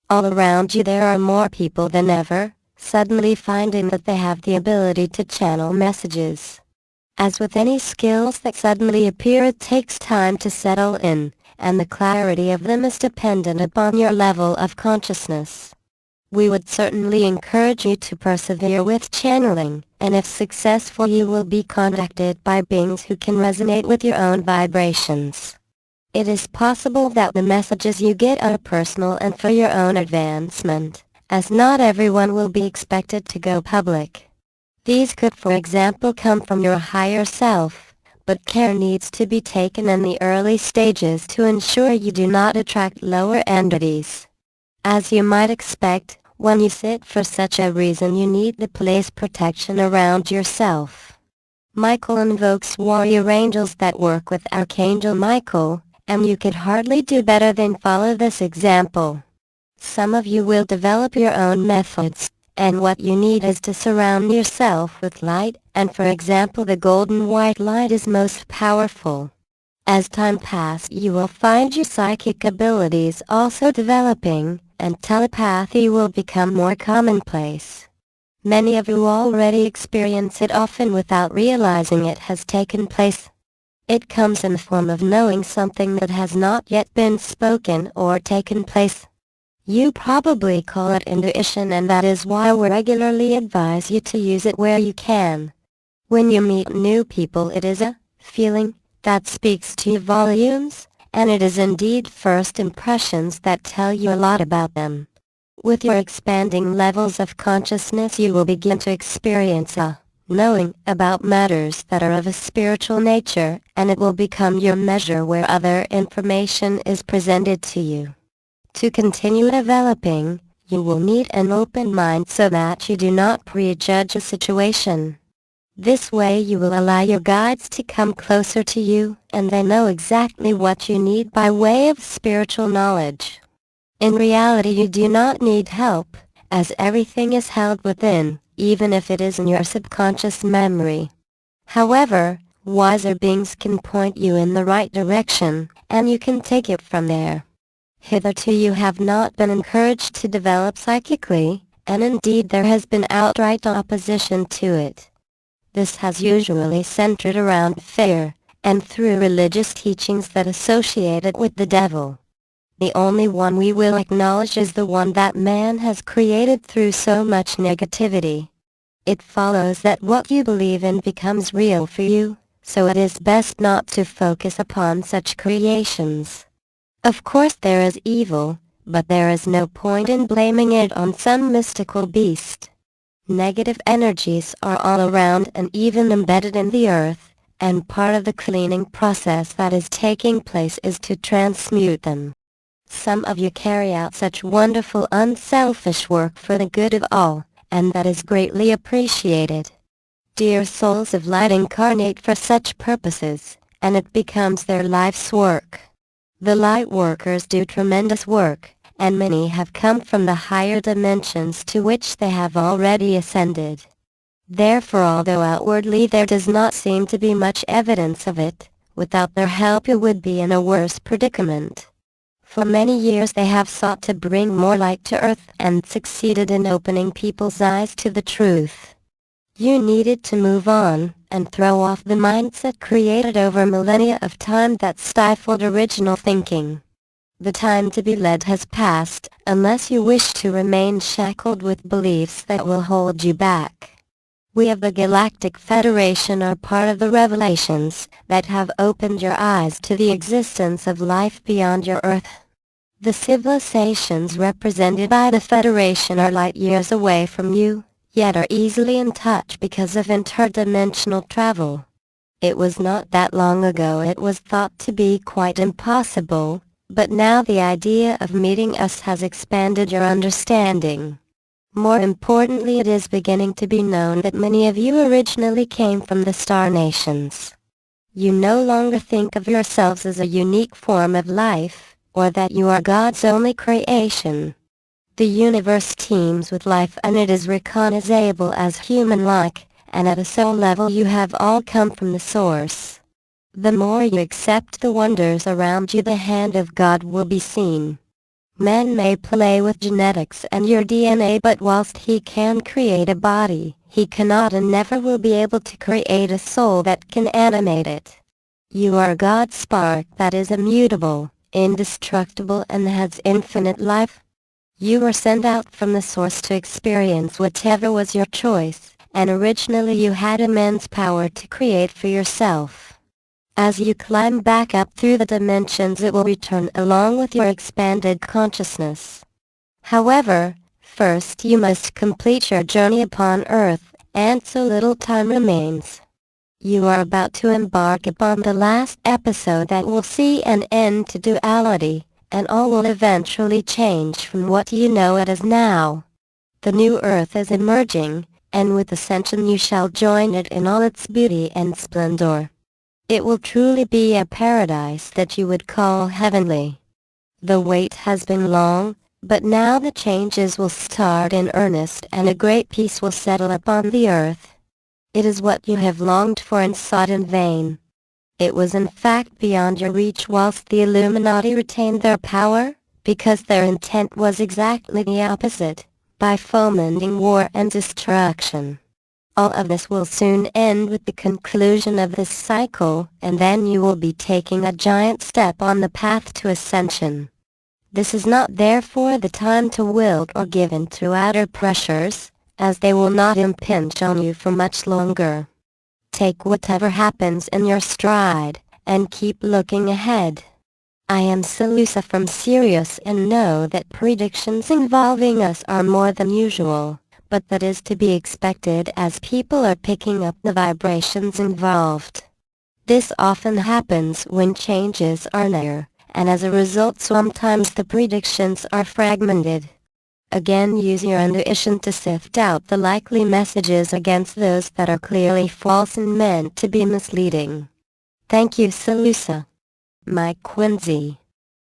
All around you there are more people than ever, suddenly finding that they have the ability to channel messages. As with any skills that suddenly appear, it takes time to settle in, and the clarity of them is dependent upon your level of consciousness. We would certainly encourage you to persevere with channeling, and if successful you will be contacted by beings who can resonate with your own vibrations. It is possible that the messages you get are personal and for your own advancement, as not everyone will be expected to go public. These could, for example, come from your higher self, but care needs to be taken in the early stages to ensure you do not attract lower entities. As you might expect, when you sit for such a reason you need to place protection around yourself. Michael invokes warrior angels that work with Archangel Michael, and you could hardly do better than follow this example. Some of you will develop your own methods, and what you need is to surround yourself with light, and for example the golden white light is most powerful. As time passes you will find your psychic abilities also developing, and telepathy will become more commonplace. Many of you already experience it often without realizing it has taken place. It comes in the form of knowing something that has not yet been spoken or taken place. You probably call it intuition, and that is why we regularly advise you to use it where you can. When you meet new people it is a feeling that speaks to you volumes, and it is indeed first impressions that tell you a lot about them. With your expanding levels of consciousness you will begin to experience a knowing about matters that are of a spiritual nature, and it will become your measure where other information is presented to you. To continue developing, you will need an open mind so that you do not prejudge a situation. This way you will allow your guides to come closer to you, and they know exactly what you need by way of spiritual knowledge. In reality you do not need help, as everything is held within, even if it is in your subconscious memory. However, wiser beings can point you in the right direction, and you can take it from there. Hitherto you have not been encouraged to develop psychically, and indeed there has been outright opposition to it. This has usually centered around fear, and through religious teachings that associate it with the devil. The only one we will acknowledge is the one that man has created through so much negativity. It follows that what you believe in becomes real for you, so it is best not to focus upon such creations. Of course there is evil, but there is no point in blaming it on some mystical beast. Negative energies are all around and even embedded in the earth, and part of the cleaning process that is taking place is to transmute them. Some of you carry out such wonderful unselfish work for the good of all, and that is greatly appreciated. Dear souls of light incarnate for such purposes, and it becomes their life's work. The light workers do tremendous work, and many have come from the higher dimensions to which they have already ascended. Therefore, although outwardly there does not seem to be much evidence of it, without their help you would be in a worse predicament. For many years they have sought to bring more light to earth and succeeded in opening people's eyes to the truth. You needed to move on, and throw off the mindset created over millennia of time that stifled original thinking. The time to be led has passed, unless you wish to remain shackled with beliefs that will hold you back. We of the Galactic Federation are part of the revelations that have opened your eyes to the existence of life beyond your Earth. The civilizations represented by the Federation are light years away from you, yet are easily in touch because of interdimensional travel. It was not that long ago it was thought to be quite impossible, but now the idea of meeting us has expanded your understanding. More importantly, it is beginning to be known that many of you originally came from the star nations. You no longer think of yourselves as a unique form of life, or that you are God's only creation. The universe teems with life and it is recognizable as human-like, and at a soul level you have all come from the source. The more you accept the wonders around you, the hand of God will be seen. Man may play with genetics and your DNA, but whilst he can create a body, he cannot and never will be able to create a soul that can animate it. You are God's spark that is immutable, indestructible, and has infinite life. You were sent out from the source to experience whatever was your choice, and originally you had immense power to create for yourself. As you climb back up through the dimensions, it will return along with your expanded consciousness. However, first you must complete your journey upon Earth, and so little time remains. You are about to embark upon the last episode that will see an end to duality, and all will eventually change from what you know it as now. The new Earth is emerging, and with ascension you shall join it in all its beauty and splendor. It will truly be a paradise that you would call heavenly. The wait has been long, but now the changes will start in earnest and a great peace will settle upon the earth. It is what you have longed for and sought in vain. It was in fact beyond your reach whilst the Illuminati retained their power, because their intent was exactly the opposite, by fomenting war and destruction. All of this will soon end with the conclusion of this cycle, and then you will be taking a giant step on the path to ascension. This is not therefore the time to wilt or give in to outer pressures, as they will not impinge on you for much longer. Take whatever happens in your stride, and keep looking ahead. I am Salusa from Sirius and know that predictions involving us are more than usual, but that is to be expected as people are picking up the vibrations involved. This often happens when changes are near, and as a result sometimes the predictions are fragmented. Again, use your intuition to sift out the likely messages against those that are clearly false and meant to be misleading. Thank you, Salusa. Mike Quincy.